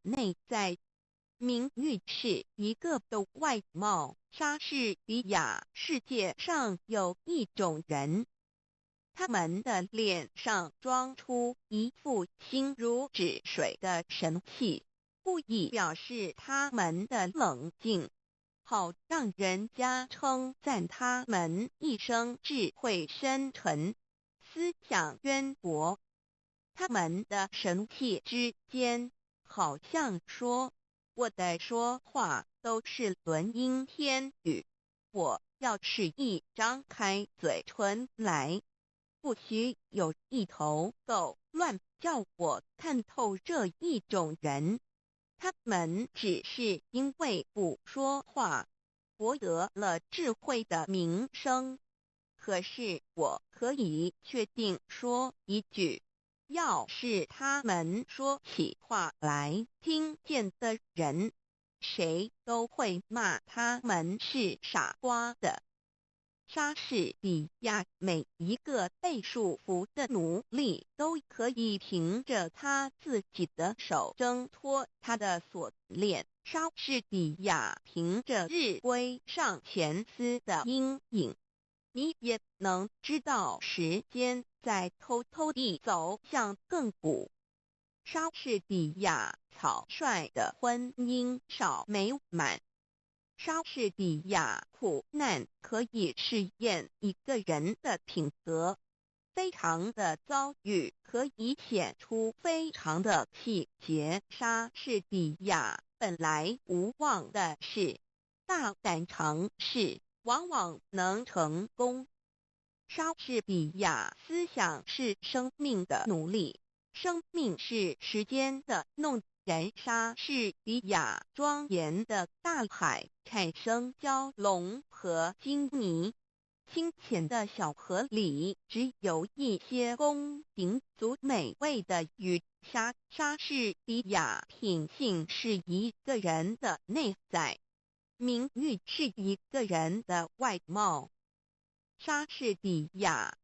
内在。名誉是一个的外貌。莎士比亚世界上有一种人，他们的脸上装出一副心如止水的神气，故意表示他们的冷静，好让人家称赞他们一生智慧深沉，思想渊博。他们的神气之间，好像说，我的说话都是轮音天语，我要是一张开嘴唇来，不许有一头狗乱叫我看透这一种人。他们只是因为不说话，博得了智慧的名声。可是我可以确定说一句，要是他们说起话来，听见的人，谁都会骂他们是傻瓜的。莎士比亚每一个被束缚的奴隶都可以凭着他自己的手挣脱他的锁链。莎士比亚凭着日晷上前丝的阴影，你也能知道时间在偷偷地走向亘古。莎士比亚草率的婚姻少美满。莎士比亚苦难可以试验一个人的品格，非常的遭遇可以显出非常的气节。莎士比亚本来无望的事，大胆尝试往往能成功。莎士比亚思想是生命的奴隶，生命是时间的弄人。莎士比亚庄严的大海产生蛟龙和鲸泥，清浅的小河里只有一些宫廷族美味的鱼虾。莎士比亚品性是一个人的内在，名誉是一个人的外貌。莎士比亚